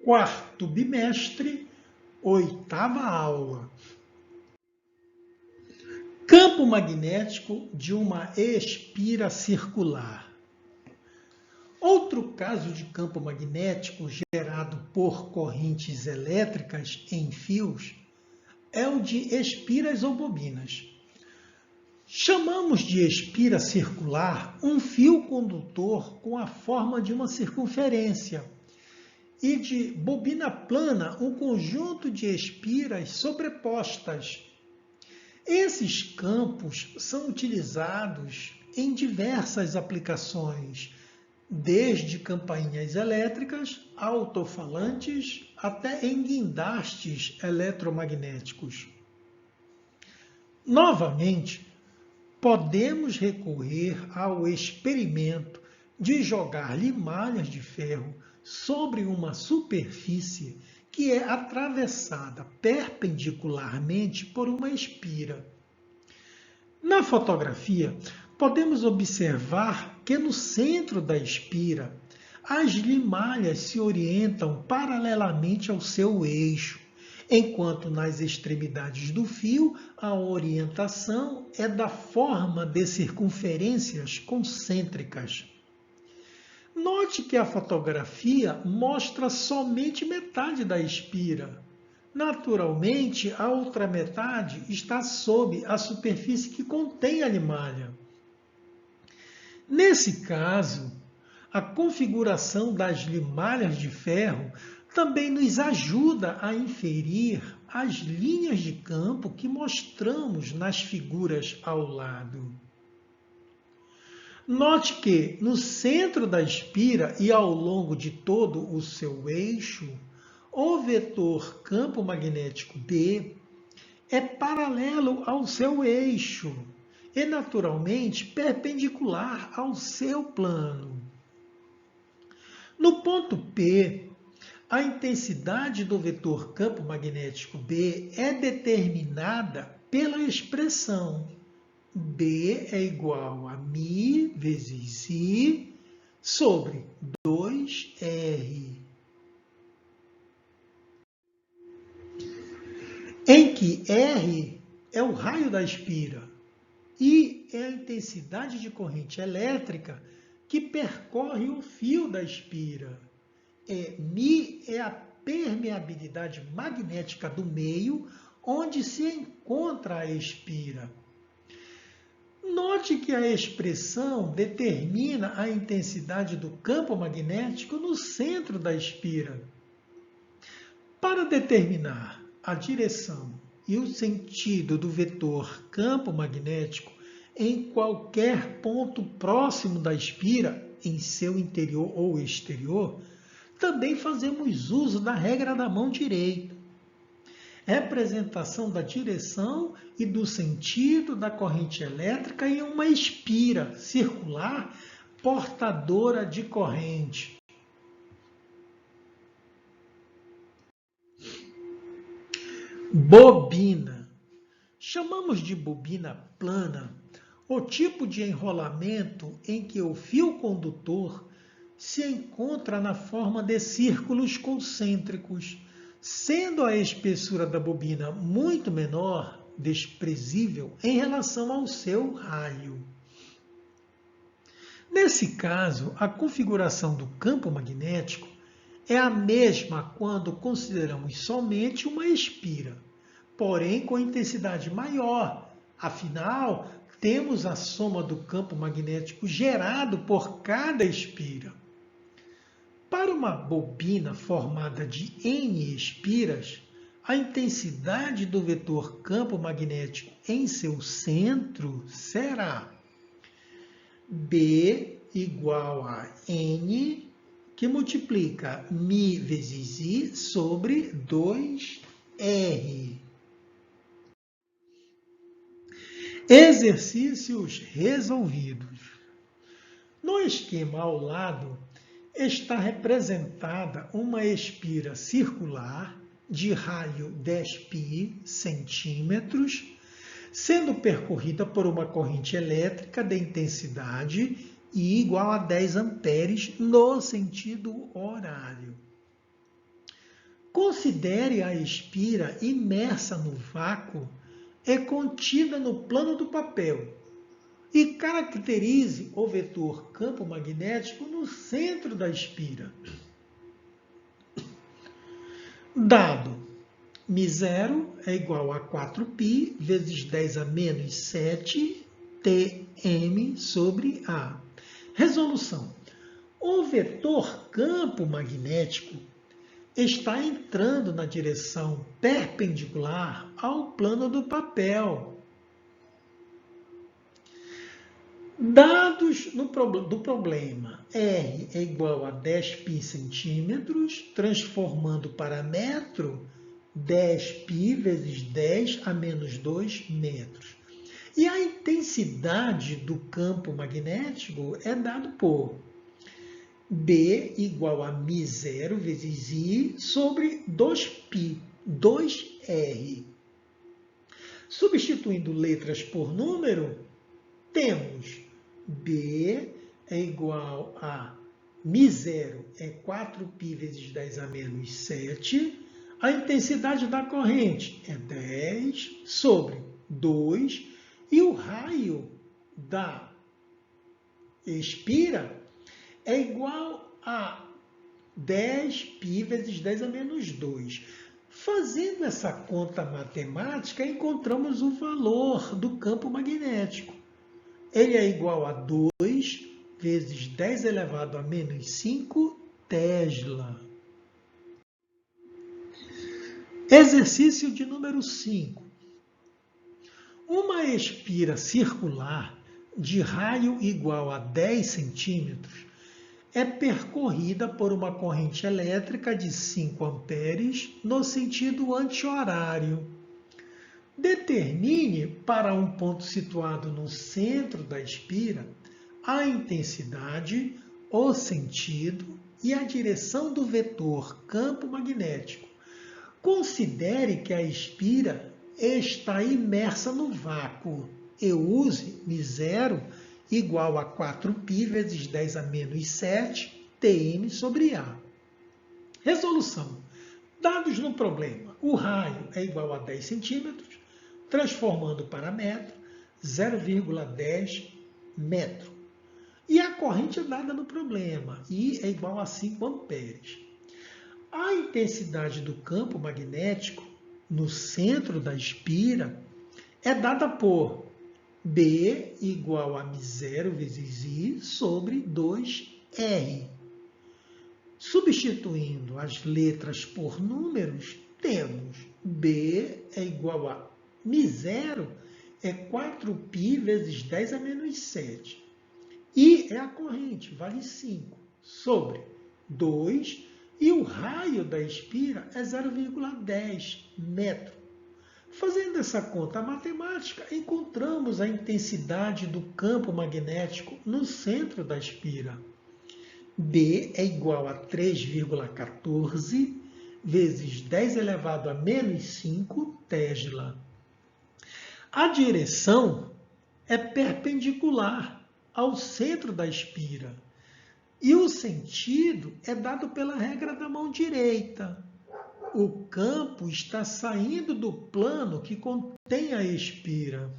quarto bimestre, oitava aula. Campo magnético de uma espira circular. Outro caso de campo magnético gerado por correntes elétricas em fios é o de espiras ou bobinas. Chamamos de espira circular um fio condutor com a forma de uma circunferência e de bobina plana um conjunto de espiras sobrepostas. Esses campos são utilizados em diversas aplicações, desde campainhas elétricas, alto-falantes, até em guindastes eletromagnéticos. Novamente, podemos recorrer ao experimento de jogar limalhas de ferro sobre uma superfície que é atravessada perpendicularmente por uma espira. Na fotografia, podemos observar que no centro da espira, as limalhas se orientam paralelamente ao seu eixo, enquanto nas extremidades do fio a orientação é da forma de circunferências concêntricas. Note que a fotografia mostra somente metade da espira. Naturalmente, a outra metade está sob a superfície que contém a limalha. Nesse caso, a configuração das limalhas de ferro também nos ajuda a inferir as linhas de campo que mostramos nas figuras ao lado. Note que, no centro da espira e ao longo de todo o seu eixo, o vetor campo magnético B é paralelo ao seu eixo e, naturalmente, perpendicular ao seu plano. No ponto P, a intensidade do vetor campo magnético B é determinada pela expressão B é igual a μ vezes I sobre 2R, em que R é o raio da espira, I é a intensidade de corrente elétrica que percorre o fio da espira, μ é a permeabilidade magnética do meio onde se encontra a espira. Note que a expressão determina a intensidade do campo magnético no centro da espira. Para determinar a direção e o sentido do vetor campo magnético em qualquer ponto próximo da espira, em seu interior ou exterior, também fazemos uso da regra da mão direita. Representação da direção e do sentido da corrente elétrica em uma espira circular portadora de corrente. Bobina. Chamamos de bobina plana o tipo de enrolamento em que o fio condutor se encontra na forma de círculos concêntricos, sendo a espessura da bobina muito menor, desprezível, em relação ao seu raio. Nesse caso, a configuração do campo magnético é a mesma quando consideramos somente uma espira, porém com intensidade maior. Afinal, temos a soma do campo magnético gerado por cada espira. Para uma bobina formada de N espiras, a intensidade do vetor campo magnético em seu centro será B igual a N, que multiplica μ vezes I sobre 2R. Exercícios resolvidos. No esquema ao lado, está representada uma espira circular de raio 10π centímetros, sendo percorrida por uma corrente elétrica de intensidade I igual a 10 amperes no sentido horário. Considere a espira imersa no vácuo e contida no plano do papel e caracterize o vetor campo magnético no centro da espira. Dado μ0 é igual a 4π vezes 10 a menos 7 Tm sobre A. Resolução. O vetor campo magnético está entrando na direção perpendicular ao plano do papel. Dados do problema. R é igual a 10π centímetros, transformando para metro, 10π vezes 10 a menos 2 metros. E a intensidade do campo magnético é dado por B igual a μ0 vezes I sobre 2π, 2R. Substituindo letras por número, temos B é igual a μ0 é 4π vezes 10 a menos 7. A intensidade da corrente é 10 sobre 2. E o raio da espira é igual a 10π vezes 10 a menos 2. Fazendo essa conta matemática, encontramos o valor do campo magnético. Ele é igual a 2 vezes 10 elevado a menos 5 Tesla. Exercício de número 5. Uma espira circular de raio igual a 10 centímetros é percorrida por uma corrente elétrica de 5 amperes no sentido anti-horário. Determine para um ponto situado no centro da espira a intensidade, o sentido e a direção do vetor campo magnético. Considere que a espira está imersa no vácuo e use μ0 igual a 4π vezes 10 a menos 7 Tm sobre A. Resolução. Dados no problema. O raio é igual a 10 centímetros, transformando para metro, 0,10 metro. E a corrente é dada no problema, I é igual a 5 amperes. A intensidade do campo magnético no centro da espira é dada por B igual a μ0 vezes I sobre 2R. Substituindo as letras por números, temos B é igual a μ0 é 4π vezes 10 a menos 7. I é a corrente, vale 5, sobre 2, e o raio da espira é 0,10 metro. Fazendo essa conta matemática, encontramos a intensidade do campo magnético no centro da espira. B é igual a 3,14 vezes 10 elevado a menos 5 Tesla. A direção é perpendicular ao centro da espira. E o sentido é dado pela regra da mão direita. O campo está saindo do plano que contém a espira.